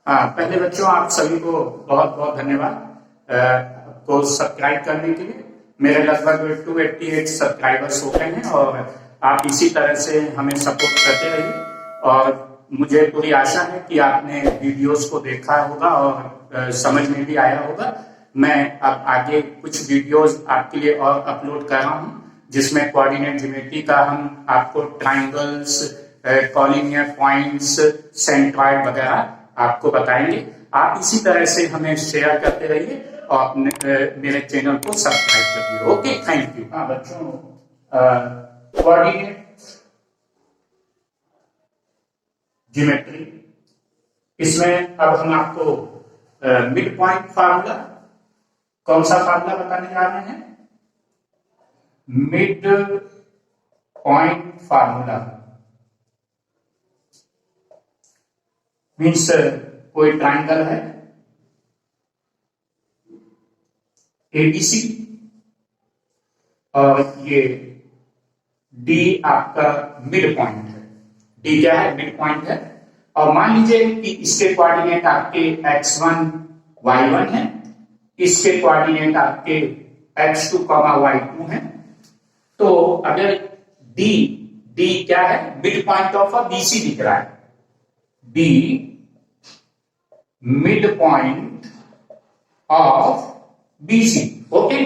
पहले बच्चों आप सभी को बहुत बहुत धन्यवाद को सब्सक्राइब करने के लिए। मेरे लगभग 288 सब्सक्राइबर्स हो गए हैं और आप इसी तरह से हमें सपोर्ट करते रहिए। और मुझे पूरी आशा है कि आपने वीडियोस को देखा होगा और समझ में भी आया होगा। मैं अब आगे कुछ वीडियोस आपके लिए और अपलोड कर रहा हूँ, जिसमें कोऑर्डिनेट ज्योमेट्री का हम आपको ट्राइंगल्स, कॉलिनियर पॉइंट्स, सेंट्रॉइड वगैरह आपको बताएंगे। आप इसी तरह से हमें शेयर करते रहिए और मेरे चैनल को सब्सक्राइब करिए। Okay, thank you. हाँ बच्चों, कोऑर्डिनेट ज्योमेट्री, इसमें अब हम आपको मिड पॉइंट फार्मूला, कौन सा फार्मूला बताने जा रहे हैं? मिड पॉइंट फार्मूला मीन्स कोई ट्राइंगल है एबीसी और ये डी आपका मिड पॉइंट है। डी क्या है? मिड पॉइंट है। और मान लीजिए कि इसके कोऑर्डिनेट आपके x1 y1 है, इसके कोऑर्डिनेट आपके x2 y2 है। तो अगर डी डी क्या है? Mid point of a BC दिख रहा है। D mid point of BC. Okay,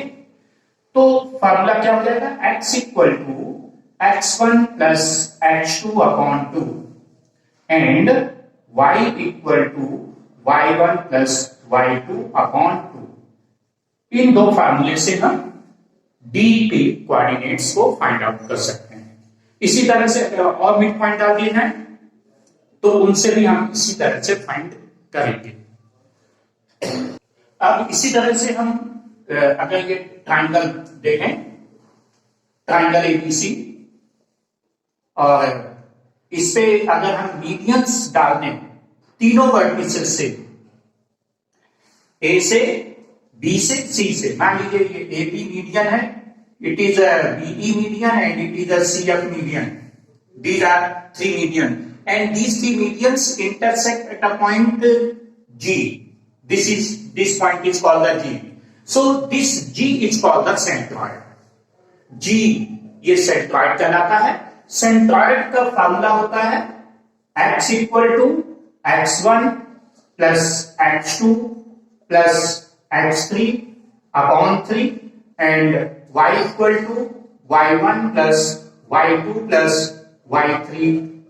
तो फार्मूला क्या हो जाएगा? x equal to x1 plus x2 upon 2 and y equal to y1 plus y2 upon 2। इन दो फार्मूले से हम d के कोऑर्डिनेट्स को फाइंड आउट कर सकते हैं। इसी तरह से और मिड पॉइंट आ दिए हैं तो उनसे भी हम इसी तरह से फाइंड करेंगे। अब इसी तरह से हम अगर ये ट्राइंगल देखें, ट्राइंगल एबीसी, और इस पे अगर हम मीडियंस डाल दें तीनों वर्टिसेस से, ए से, बी से, सी से, मान लीजिए ये ए बी मीडियन है, it is a BE median and it is a CF एफ मीडियन। These are three median and these three medians intersect at a point G. This point is called the G. So this G is called the centroid. G ये centroid कहलाता है। centroid का formula होता है x equal to x1 plus x2 plus x3 upon 3 and y equal to y1 plus y2 plus y3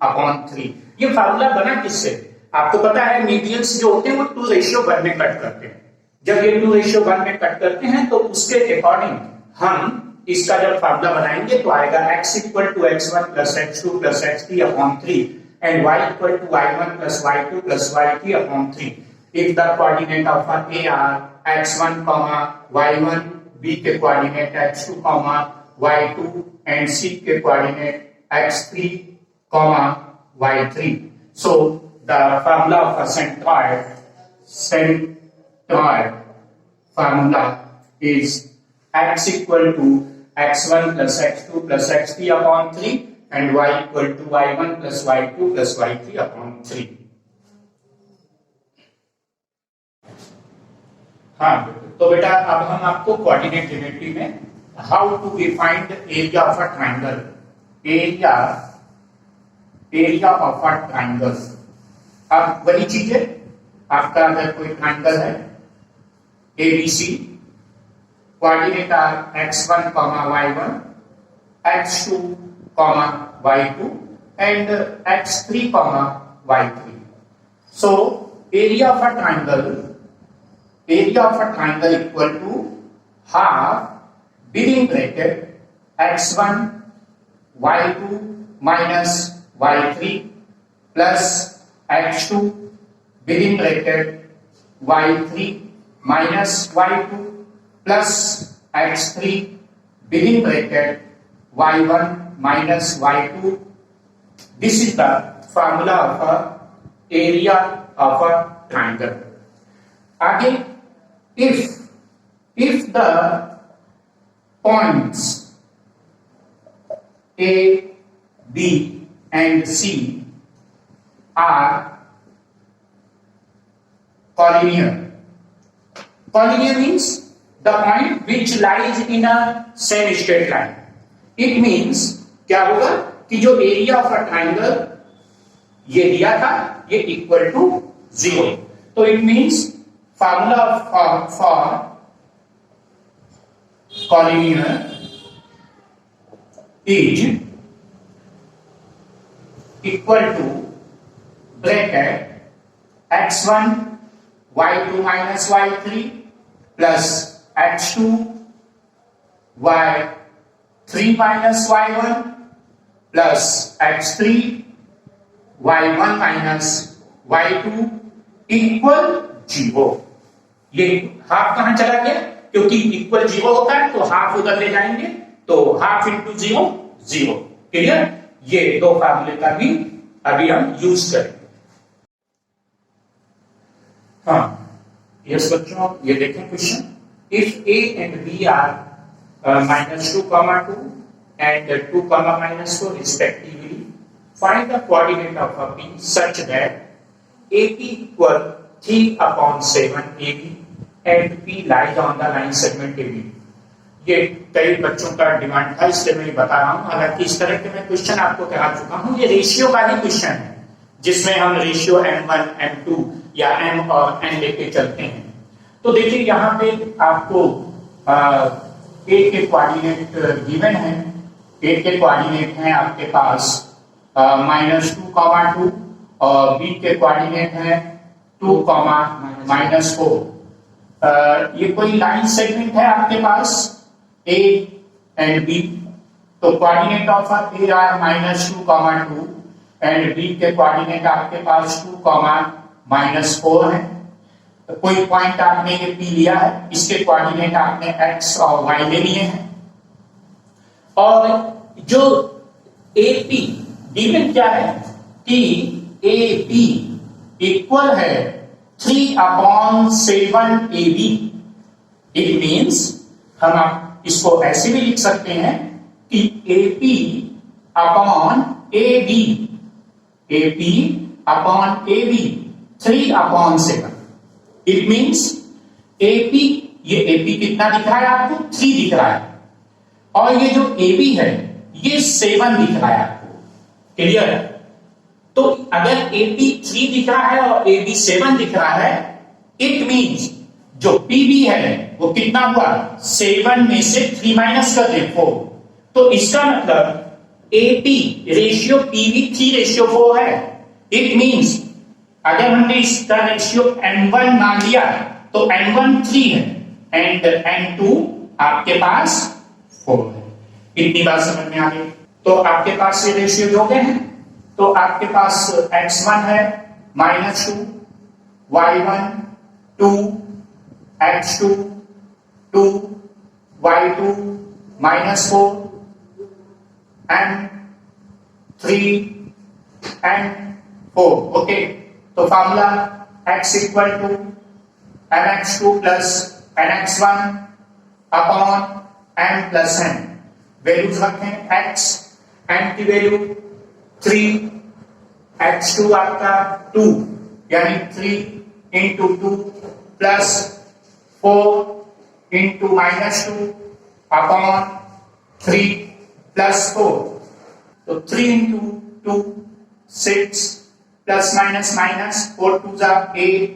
upon 3। ये formula बना किससे? आपको पता है मीडियंस जो होते हैं वो 2:1 में कट करते हैं। जब ये 2:1 में कट करते हैं तो उसके अकॉर्डिंग हम इसका जब फार्मूला बनाएंगे तो आएगा x equal to x1 plus x2 plus x3 upon 3 and y equal to y1 plus y2 plus y3 upon 3 if the coordinate of a are x1 y1, b के coordinate x2 y2 and c के coordinate x3, y3. So the formula of a centroid formula is x equal to x1 plus x2 plus x3 upon 3 and y equal to y1 plus y2 plus y3 upon 3. हाँ, तो बेटा अब हम आपको coordinate geometry में how to be find area of a triangle, area of a triangle. अब वही चीज है, आपका अगर कोई ट्राइंगल है ABC, coordinate are x1, y1, x2, y2 and x3, y3। So area of a triangle equal to half begin bracket x1 y2 minus y3 plus x2 within bracket y3 minus y2 plus x3 within bracket y1 minus y2. This is the formula of a area of a triangle. आगे, if the points A, B and C are collinear. Collinear means the point which lies in a same straight line. It means क्या होगा कि जो area of a triangle ये दिया था ये equal to 0. तो it means formula for collinear is equal to bracket x1 y2 minus y3 plus x2 y3 minus y1 plus x3 y1 minus y2 equal 0. ये हाफ कहां चला गया? क्योंकि इक्वल 0 होता है तो हाफ उधर ले जाएंगे, तो हाफ इंटू 0 0. क्लियर? ये दो फार्मूले का भी अभी हम यूज करेंगे. हाँ, यस बच्चों, ये देखें question. If A and B are -2, 2 and 2, -4 respectively, find the coordinate of a P such that AP equal 3/7 AB and P lies on the line segment AB. ये कई बच्चों का डिमांड था, इसलिए मैं बता रहा हूं. हालांकि इस तरह के मैं क्वेश्चन आपको करा चुका हूं. ये रेशियो का ही क्वेश्चन है जिसमें हम रेशियो M1 M2 या M और N लेके चलते हैं. तो देखिए यहाँ पे आपको A के कोऑर्डिनेट गिवन है. A के कोऑर्डिनेट हैं आपके पास -2, 2 और B के कोऑर्डिनेट है 2, -4. ये कोई लाइन सेगमेंट है आपके पास A एंड B. तो coordinate of A are -2, 2 and B के कोऑर्डिनेट आपके पास 2, -4 है. तो कोई पॉइंट आपने ये P लिया है, इसके कोऑर्डिनेट आपने X और Y ले लिए हैं. और जो AP गिवन क्या है कि AP इक्वल है 3/7 AB. इट मीन्स हम आप इसको ऐसे भी लिख सकते हैं कि AP upon AB, AP upon AB 3/7. It means AP, ये AP कितना दिख रहा है आपको? 3 दिख रहा है. और ये जो AB है ये 7 दिख रहा है आपको. क्लियर है? तो अगर AP 3 दिख रहा है और AB 7 दिख रहा है, इट मीन्स जो PB है वो कितना हुआ? 7 में से 3 माइनस कर दें 4. तो इसका मतलब AP रेशियो PB 3/4 है. इट मीन्स अगर हमने इसका रेशियो N1 मान लिया तो N1 3 है एंड N2 आपके पास 4 है. इतनी बात समझ में आ गई. तो आपके पास ये रेशियो जो गए हैं, तो आपके पास x1 है -2, y1 2, x2 2, y2 -4 and 3 and 4. Okay. तो formula x equal to mx2 plus nx1 upon m plus n. Values रखें. x n की वैल्यू 3, x2 आपका 2 यानी 3 into 2 plus 4 into -2 upon 3 plus 4. तो 3 इंटू 2 6 प्लस माइनस 4 2 8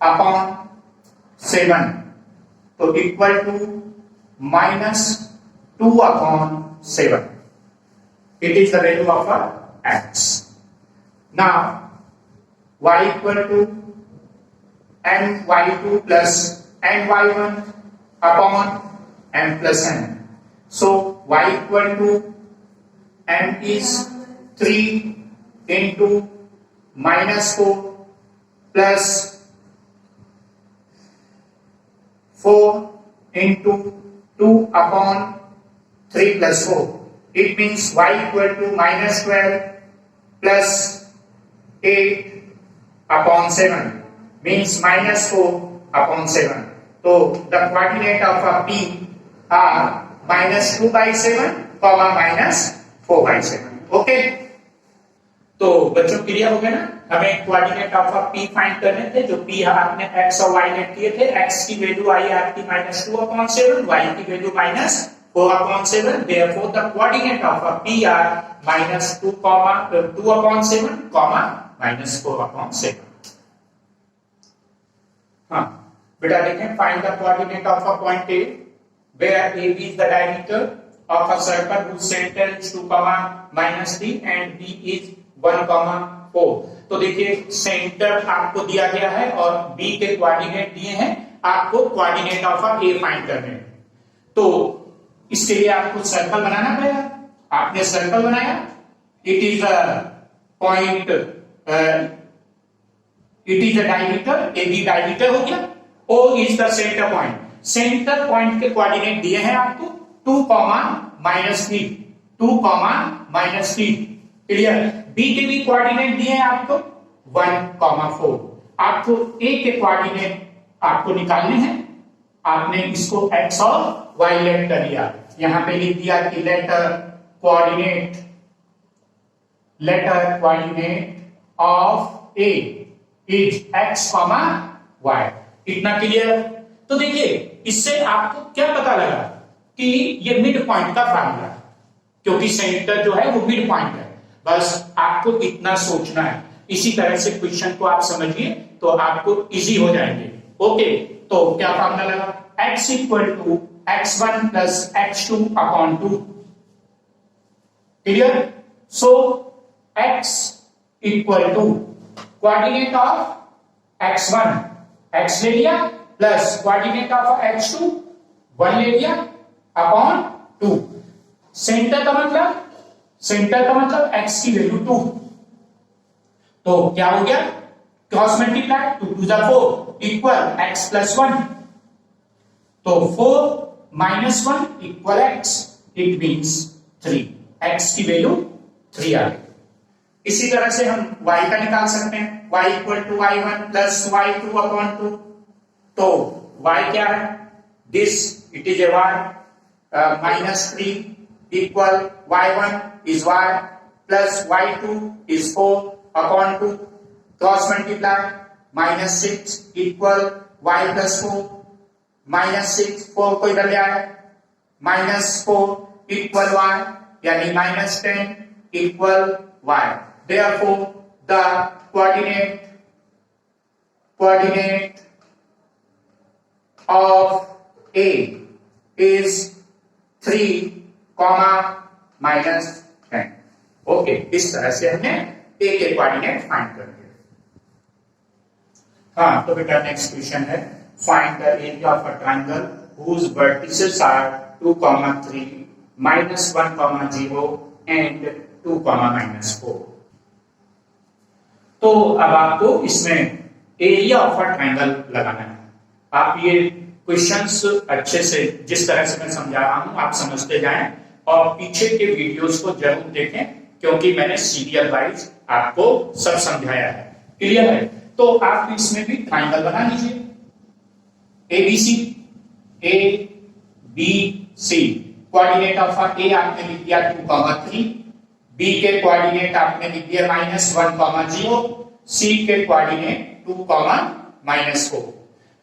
अपॉन 7. तो equal to -2/7. It is the value of x. Now y equal to ny2 plus ny1 upon m plus n. So y equal to m is 3 into -4 plus 4 into 2 upon 3 plus 4. It means y equal to -12 plus 8 upon 7 means -4/7. So the coordinate of a P are -2/7, -4/7. Okay. तो बच्चों clear हो गया ना, हमें coordinate of P find करने थे, जो P आपने एक्स और वाई लेट किए थे। एक्स की वैल्यू आई आपकी -2/7, वाई की value -4/7, therefore the coordinate of P R -2, -2/7, -4/7। हाँ बेटा देखें, find the coordinate of a point A where AB is the diameter of a circle whose center is 2, -3 and B is 1, 4। तो देखिए centre आपको दिया गया है और B के कोऑर्डिनेट दिए हैं, आपको coordinate of a A find करने हैं। तो इसके लिए आपको सर्कल बनाना पड़ेगा। आपने सर्कल बनाया, it is a point, it is a diameter, AB diameter हो गया, O is the centre point. Centre point के कोऑर्डिनेट दिए हैं आपको 2, -3, 2, -3, क्लियर। बी के भी कोऑर्डिनेट दिए हैं आपको 1, 4। आपको ए के कोऑर्डिनेट आपको निकालने हैं। आपने इसको एक्स और वाई लेट कर लिया, यहां पे लिख दिया कि letter coordinate of A is x, y. इतना क्लियर। तो देखिए इससे आपको क्या पता लगा कि ये मिड पॉइंट का फार्मूला है, क्योंकि सेंटर जो है वो मिड पॉइंट है। बस आपको इतना सोचना है। इसी तरह से क्वेश्चन को आप समझिए तो आपको इजी हो जाएंगे। ओके, तो क्या फार्मूला लगा, x equal to x1 plus x2/2, clear. So x equal to coordinate of x1 x ले लिया, प्लस कोऑर्डिनेट ऑफ x2 1 ले लिया अपॉन 2। सेंटर का मतलब x की वैल्यू 2, तो क्या हो गया, क्रॉस मल्टीप्लाई, 2 2 जा 4 इक्वल x प्लस 1, तो 4 - 1 equal x, it means 3, x की वैल्यू 3 आ गई। इसी तरह से हम y का निकाल सकते हैं, y equal to y1 plus y2/2। तो y क्या है, this it is a y, -3 equal y1 is y plus y2 is 4/2, cross multiply, -6 equal y plus 4, -6 4 को इधर ले आए, -4 इक्वल y, यानी -10 equal y। Therefore the coordinate of A is 3, -10। Okay, इस तरह से हमने A के कोऑर्डिनेट फाइंड कर दिए। हाँ, तो बेटा नेक्स्ट क्वेश्चन है, find the area of a triangle whose vertices are 2, 3, -1, 0 and 2, -4। तो अब आपको इसमें एरिया ऑफ अ ट्रायंगल लगाना है। आप ये क्वेश्चंस अच्छे से, जिस तरह से मैं समझा रहा हूं, आप समझते जाएं और पीछे के वीडियोस को जरूर देखें, क्योंकि मैंने सीरियल वाइज आपको सब समझाया है। क्लियर है? तो आप इसमें भी ट्रायंगल बना लीजिए, ABC, ABC। कोऑर्डिनेट ऑफ ए आपने लिख दिया 2, 3, बी के कोऑर्डिनेट आपने लिख दिया -1, 0, सी के कोऑर्डिनेट 2, -4।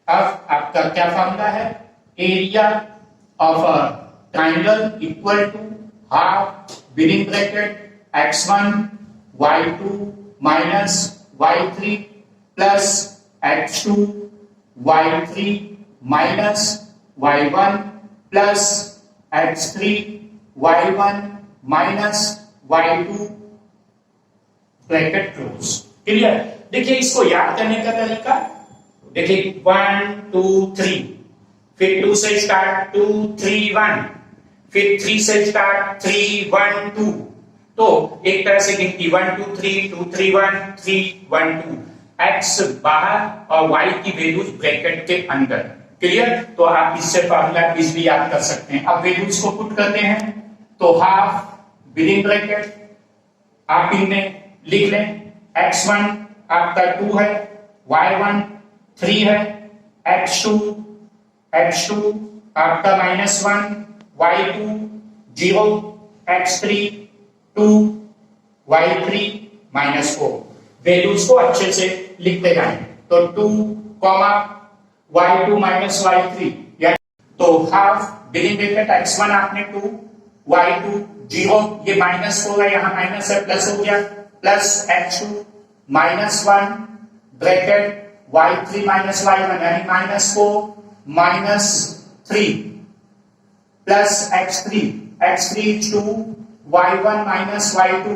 अब आपका क्या फॉर्मूला है, area of a triangle equal to half within bracket x1 y2 minus y3 plus x2 y3 minus y1 plus x3 y1 minus y2 bracket close. Clear? देखिए इसको याद करने का तरीका, देखिए 1 2 3, फिर 2 से स्टार्ट 2 3 1, फिर 3 से स्टार्ट 3 1 2। तो एक तरह से गिनती 1 2 3 2 3 1 3 1 2, x बाहर और y की वैल्यूज ब्रैकेट के अंदर। क्लियर? तो आप इससे फॉर्मूला इजीली याद कर सकते हैं। अब वैल्यूज को पुट करते हैं, तो हाफ विदिन ब्रैकेट आप इनमें लिख लें, x1 आपका 2 है, y1 3 है, x2 आपका -1, y2 0, x3 2, y3 -4। वैल्यूज को अच्छे से लिखते जाएं। तो 2 कॉमा y2 माइनस y3, तो हाफ बिगिन ब्रैकेट x1 आपने 2 y2 0, ये -4 है, यहां माइनस है, प्लस हो गया, plus x2 -1 bracket y3 minus y1 यानी -4 -3 plus x3 is 2 y1 minus y2,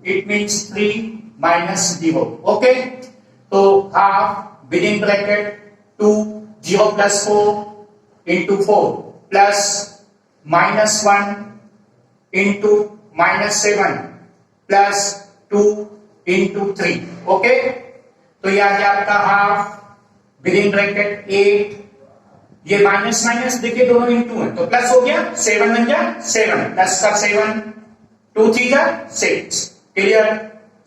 it means 3 minus 0. Okay, तो half within bracket 2 0 plus 4 into 4 plus -1 into -7 plus 2 into 3. Okay, तो यह आ गया आपका हाफ विदिन ब्रैकेट 8, ये माइनस माइनस देखिए दोनों into है तो प्लस हो गया, 7 बन गया 7 प्लस का 7, 2 3 जा 6, क्लियर।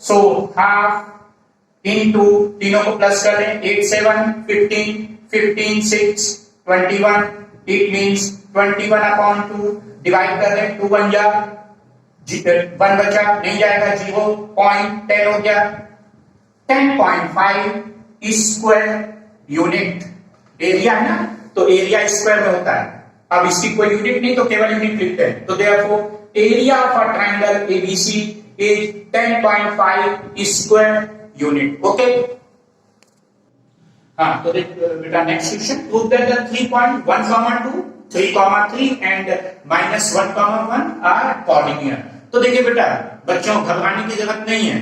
सो हाफ इंटू तीनों को प्लस कर दें, 8 7 15 15 6 21, इट मींस 21/2 डिवाइड कर दें, 2 बन जा 1 बचा नहीं जाएगा 0.10 हो गया, 10.5 स्क्वायर यूनिट एरिया है ना, तो एरिया स्क्वायर में होता है। अब इसकी कोई यूनिट नहीं तो केवल यूनिट लिखते हैं, तो therefore area of a triangle ABC is 10.5 square unit. Okay, हाँ तो बेटा next question, prove that the 3.1, 2, 3, 3 and -1, 1 are collinear. तो देखिए बेटा बच्चों घबराने की जरूरत नहीं है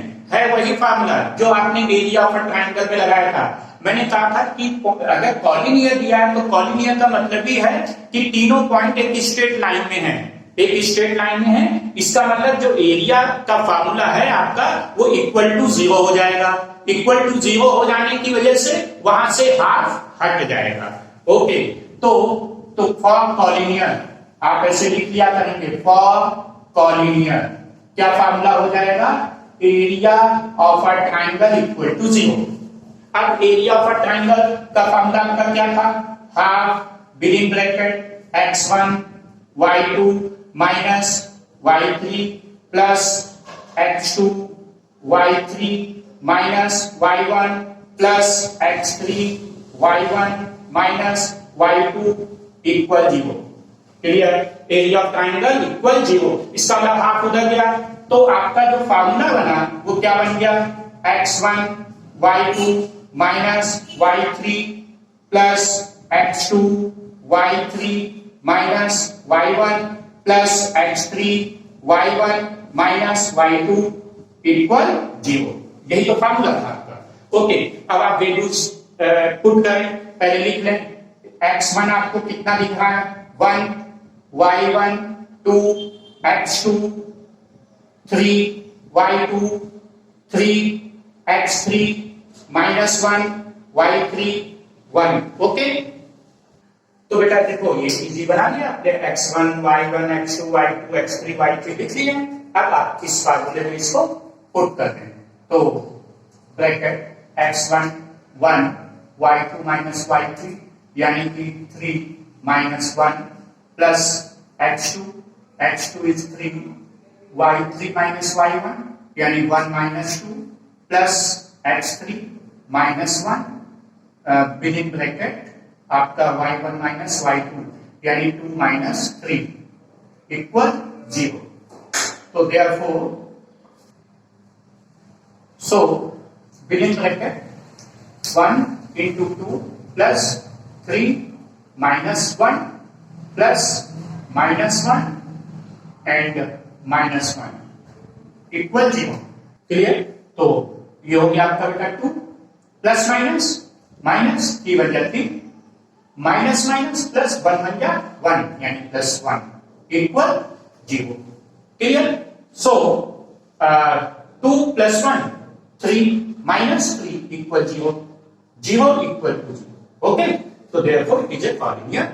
वही फार्मूला जो आपने एरिया ऑफ अ ट्रायंगल में लगाया था। मैंने कहा था कि अगर कॉलिनियर दिया है तो कॉलिनियर का मतलब भी है कि तीनों पॉइंट एक स्ट्रेट लाइन में है, एक स्ट्रेट लाइन में है, इसका मतलब जो एरिया का फार्मूला है आपका वो इक्वल टू 0 हो जाएगा। इक्वल टू 0 हो जाने की वजह से वहां से हाफ हट जाएगा। ओके, तो फॉर कॉलिनियर आप ऐसे लिख लिया करेंगे, फॉर कॉलिनियर क्या फार्मूला हो जाएगा, area of a triangle equal to 0। अब एरिया ऑफ अ ट्रायंगल का फार्मूला आपका क्या था, half within bracket x1 y2 minus y3 plus x2 y3 minus y1 plus x3 y1 minus y2 equal 0। Clear, area of triangle equal 0, इसका मतलब half उधर गया, तो आपका जो फार्मूला बना वो क्या बन गया, x1 y2 minus y3 plus x2 y3 minus y1 plus x3 y1 minus y2 equal 0। यही तो फार्मूला था आपका। ओके, अब आप वैल्यूज पुट करें, पहले लिख लें, x1 आपको कितना दिख रहा है, 1, y1 2, x2 3, y2 3, x3 -1, y3 1। Okay, तो बेटा देखो ये इजी बना लिया आपने, x1 y1 x2 y2 x3 y3 लिख लिया। अब आप इस फार्मूले में इसको पुट कर दें, तो bracket x1 1 y2 minus y3 यानी कि 3 -1 plus x2 is 3 y3 minus y1 यानी 1 -2 प्लस x3 -1 विदिन ब्रैकेट आपका y1 माइनस y2 यानी 2 - 3 इक्वल 0। तो therefore so within bracket 1 into 2 plus 3 minus 1 plus -1 and -1 equal 0। Clear, तो ये हो गया आपका बेटा 2 प्लस माइनस माइनस की बन जाती माइनस माइनस प्लस 1 बन गया 1 यानी +1 equal 0। Clear, so 2 + 1 3 -3 equal 0, 0 equal to 0। Okay, so therefore it is a collinear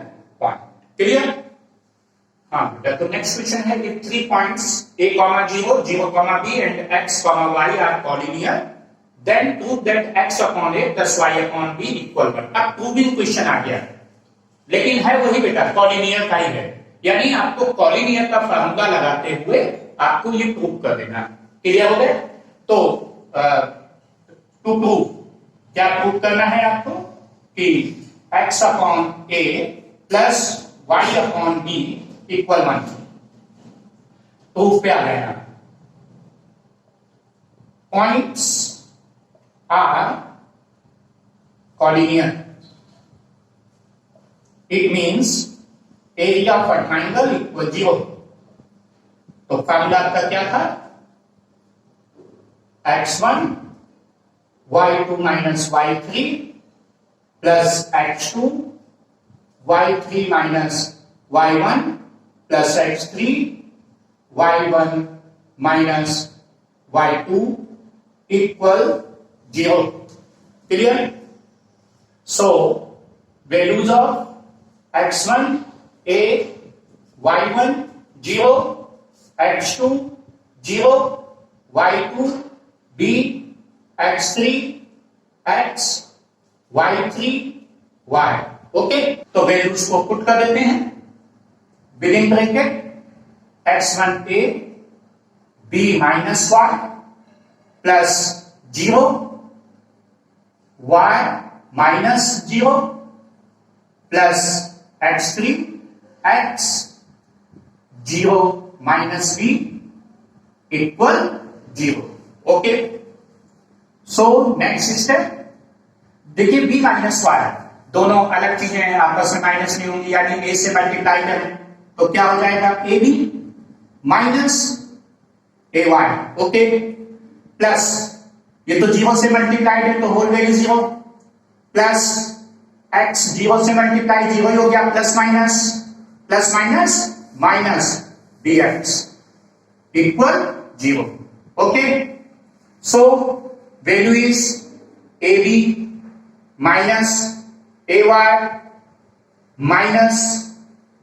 point। Clear, हाँ बेटा, तो नेक्स्ट क्वेश्चन है, if 3 points a, 0, 0, b and x, y are collinear, then prove that x upon a plus y upon b equal 1। अब proving question आ गया, लेकिन है वही बेटा कॉलिनियर का ही है, यानी आपको कॉलिनियर का फार्मूला लगाते हुए आपको ये प्रूव कर देना। क्लियर हो गया, तो टू प्रूव, क्या प्रूव करना है आपको कि x upon a plus y upon b equal 1। Proof पे आ गया। Points are collinear. It means area of a triangle equal 0. तो फॉर्मूला आपका क्या था? x1 y2 minus y3 plus x2 y3 minus y1 plus x3 y1 minus y2 equal 0. Clear? So values of x1 a, y1 0, x2 0, y2 b, x3 x, y3 y. Okay, तो values को put कर देते हैं with in bracket x1 a b minus y plus 0 y minus 0 plus x3 x 0 minus b equal 0। Okay, so next step देखिए, b minus y दोनों अलग चीजें हैं, आपस में माइनस नहीं होंगी, यानी a से मल्टीप्लाई करें तो क्या हो जाएगा ab minus ay। Okay, plus ये तो 0 से मल्टीप्लाइड है तो होल वैल्यू 0 प्लस x 0 से मल्टीप्लाई 0 ही हो गया, plus minus minus dx equal 0। Okay, so value is ab minus ay minus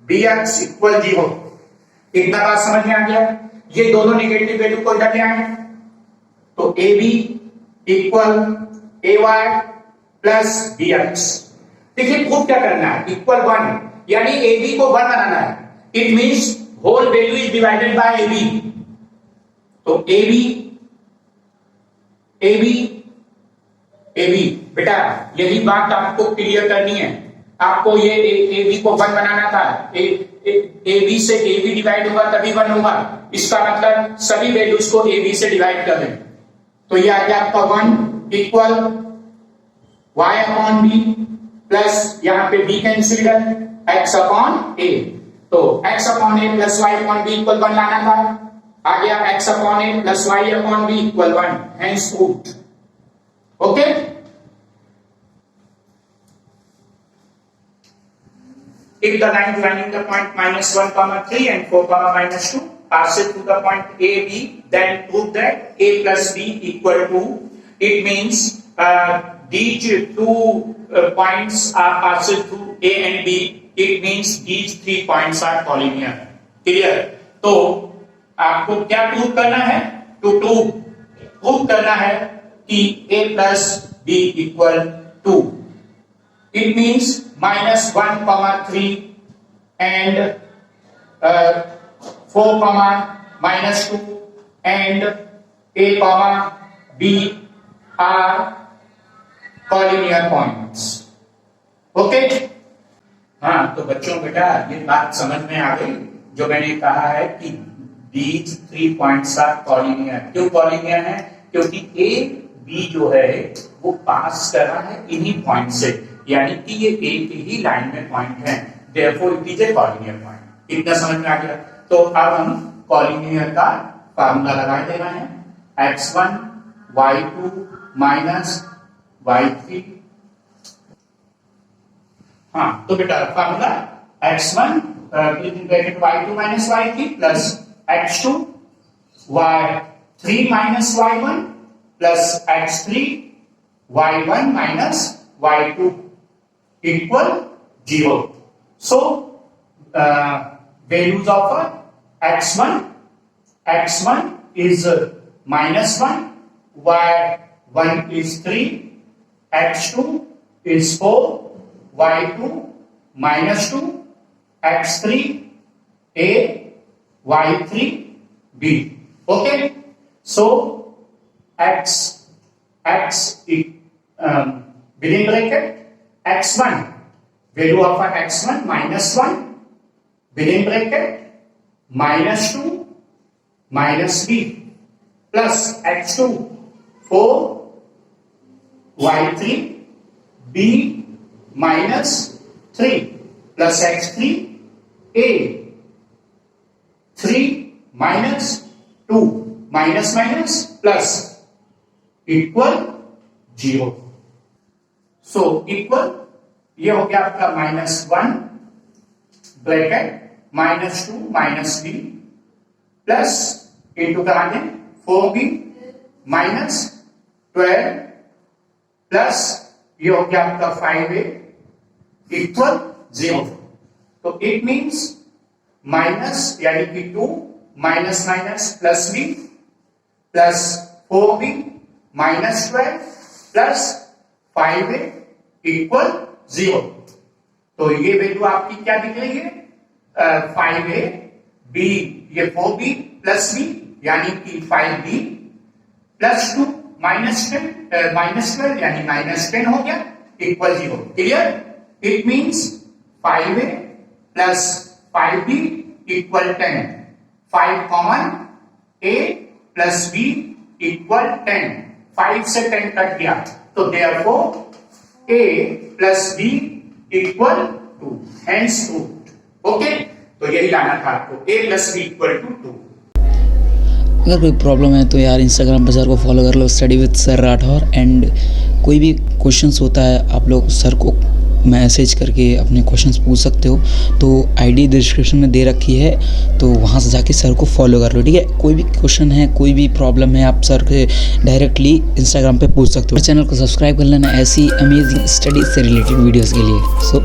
dx equal 0। इतना बात समझ में आ गया? ये दोनों नेगेटिव वैल्यू को इधर ले आए तो ab equal ay plus dx। देखिए प्रूफ क्या करना है, इक्वल 1 यानी ab को 1 बनाना है। It means whole value is divided by ab। तो ab बेटा यही बात आपको क्लियर करनी है। आपको ये ab को 1 बनाना था, ab से ab डिवाइड होगा तभी 1 होगा। इसका मतलब सभी वैल्यूज को ab से डिवाइड कर दें तो ये आ गया आपका 1 equal y upon b plus यहां पे b कैंसिल कर x अपॉन a। तो x upon a plus y upon b equal 1 लाना था, आ गया x upon a plus y upon b equal 1, hence proved. Okay, if the line joining the point -1, 3 and 4, -2 passes through the point a b, then prove that a plus b equal to, it means these two points are passed through a and b, it means these 3 points are collinear। Clear? तो आपको क्या prove करना है? To prove करना है कि a plus b equal 2। It means -1, 3 and 4, -2 and a, b are collinear points। Okay, हाँ तो बच्चों बेटा ये बात समझ में आ गई जो मैंने कहा है कि these 3 points are collinear। क्यों collinear है? क्योंकि a b जो है वो पास कर रहा है इन्हीं पॉइंट से, यानी कि ये एक ही लाइन में पॉइंट है, therefore it is a collinear point। इतना समझ में आ गया? तो अब हम collinear का फार्मूला लगा दे रहे हैं, x1 y2 माइनस y3। हाँ तो बेटा formula x1 y2 minus y3 plus x2 y3 minus y1 plus x3 y1 minus y2 equal 0। So values of x1 is -1, y1 is 3, x2 is 4, y2 -2, x3 a, y3 b। Okay, so x x within bracket x1 value of x1 -1 within bracket -2 minus b plus x2 4 y3 b minus 3 plus x3 a 3 minus 2 minus plus equal 0. So equal ये हो गया आपका -1 bracket -2 minus b plus into करा दें 4b minus 12 plus ये हो गया आपका 5a इक्वल 0. तो इट मीन्स माइनस यानी कि 2 minus plus b plus 4b minus 12 plus 5a equal 0. तो ये वैल्यू आपकी क्या दिख रही है? 5a b ये 4b प्लस b यानी कि 5b प्लस 2 -12 यानी -10 हो गया equal 0. Clear? It means 5a plus 5b equal 10. 5 common a plus b equal 10. 5 से 10 कट गया तो therefore a plus b equal 2. Hence proved. Okay, तो यही लाना था आपको, a plus b equal to 2. अगर कोई प्रॉब्लम है तो यार इंस्टाग्राम पर सर को फॉलो कर लो, study with sir Rathore. And कोई भी क्वेश्चंस होता है आप लोग सर को मैसेज करके अपने क्वेश्चंस पूछ सकते हो. तो आईडी डिस्क्रिप्शन में दे रखी है, तो वहाँ से जाके सर को फॉलो कर लो. ठीक है, कोई भी क्वेश्चन है, कोई भी प्रॉब्लम है, आप सर के डायरेक्टली इंस्टाग्राम पे पूछ सकते हो. चैनल को सब्सक्राइब कर लेना ऐसी अमेजिंग स्टडी से रिलेटेड वीडियोज़ के लिए. सो